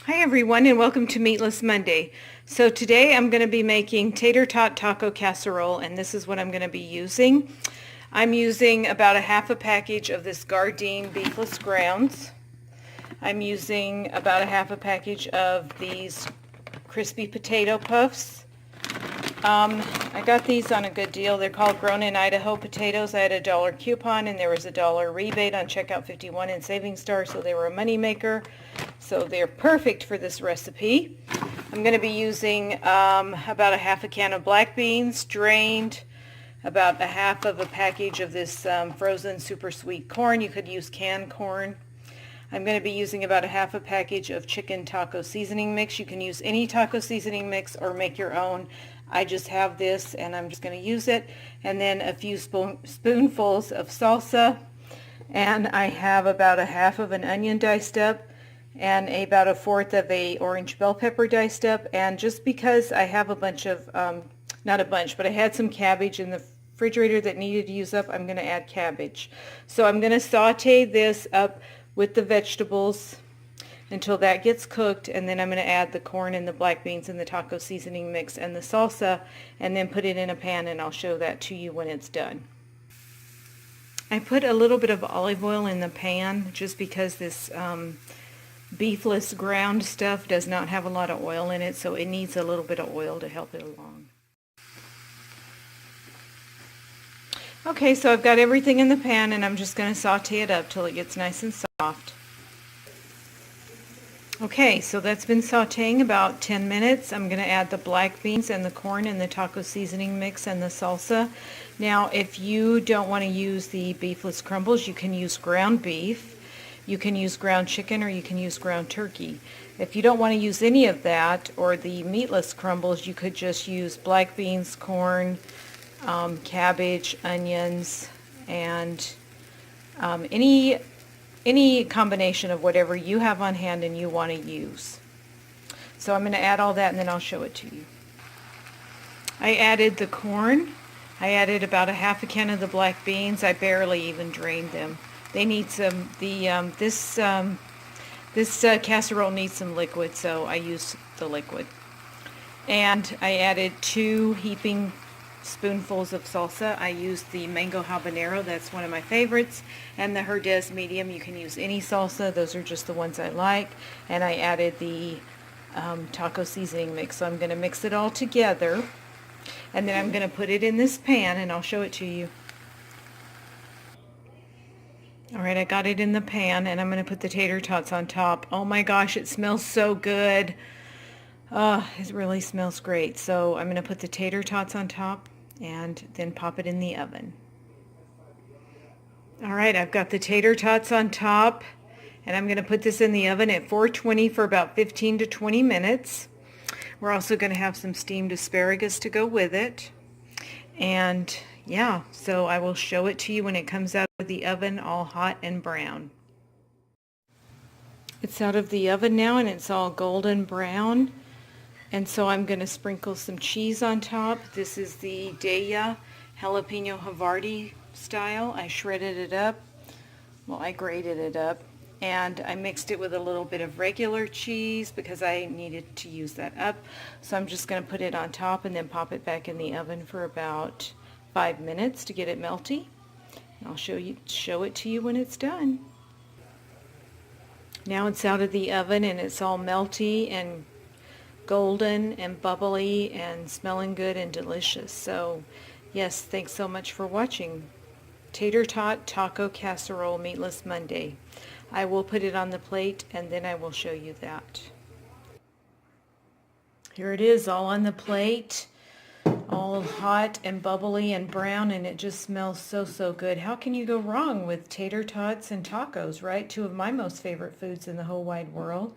Hi everyone, and welcome to Meatless Monday. So today I'm going to be making tater-tot taco casserole, and this is what I'm going to be using. I'm using about a half a package of this Gardein beefless grounds. I'm using about a half a package of these crispy potato puffs. I got these on a good deal. They're called Grown in Idaho potatoes. I had a $1 coupon and there was a $1 rebate on Checkout 51 in Savings Star, so they were a money maker. So they're perfect for this recipe. I'm going to be using about a half a can of black beans, drained, about a half of a package of this frozen super sweet corn. You could use canned corn. I'm going to be using about a half a package of chicken taco seasoning mix. You can use any taco seasoning mix or make your own. I just have this and I'm just going to use it. And then a few spoonfuls of salsa. And I have about a half of an onion diced up and about a fourth of a orange bell pepper diced up. And just because I have a bunch of, not a bunch, but I had some cabbage in the refrigerator that needed to use up, I'm going to add cabbage. So I'm going to saute this up with the vegetables until that gets cooked, and then I'm going to add the corn and the black beans and the taco seasoning mix and the salsa, and then put it in a pan, and I'll show that to you when it's done. I put a little bit of olive oil in the pan just because this beefless ground stuff does not have a lot of oil in it, so it needs a little bit of oil to help it along. Okay, so I've got everything in the pan and I'm just going to saute it up till it gets nice and soft. Okay, so that's been sauteing about 10 minutes. I'm going to add the black beans and the corn and the taco seasoning mix and the salsa. Now, if you don't want to use the beefless crumbles, you can use ground beef, you can use ground chicken, or you can use ground turkey. If you don't want to use any of that, or the meatless crumbles, you could just use black beans, corn, cabbage, onions, and any combination of whatever you have on hand and you want to use. So I'm going to add all that and then I'll show it to you. I added the corn. I added about a half a can of the black beans. I barely even drained them. They need some, this casserole needs some liquid, so I used the liquid. And I added 2 heaping spoonfuls of salsa. I used the mango habanero, that's one of my favorites, and the Herdez medium. You can use any salsa, those are just the ones I like. And I added the taco seasoning mix, so I'm going to mix it all together, and then I'm going to put it in this pan and I'll show it to you. Alright, I got it in the pan and I'm going to put the tater tots on top. Oh my gosh, it smells so good. It really smells great. So I'm going to put the tater tots on top and then pop it in the oven. Alright, I've got the tater tots on top and I'm going to put this in the oven at 420 for about 15 to 20 minutes. We're also going to have some steamed asparagus to go with it. And yeah, so I will show it to you when it comes out of the oven all hot and brown. It's out of the oven now and it's all golden brown. And so I'm going to sprinkle some cheese on top. This is the Daya jalapeno Havarti style. I shredded it up. Well, I grated it up. And I mixed it with a little bit of regular cheese because I needed to use that up. So I'm just going to put it on top and then pop it back in the oven for about 5 minutes to get it melty. And I'll show it to you when it's done. Now it's out of the oven and it's all melty and golden and bubbly and smelling good and delicious. So yes, thanks so much for watching Tater-Tot Taco Casserole Meatless Monday. I will put it on the plate and then I will show you that. Here it is, all on the plate, all hot and bubbly and brown, and it just smells so good. How can you go wrong with tater tots and tacos, right? 2 of my most favorite foods in the whole wide world.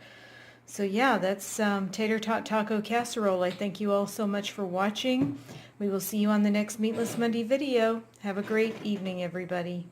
So yeah, that's Tater-Tot Taco Casserole. I thank you all so much for watching. We will see you on the next Meatless Monday video. Have a great evening, everybody.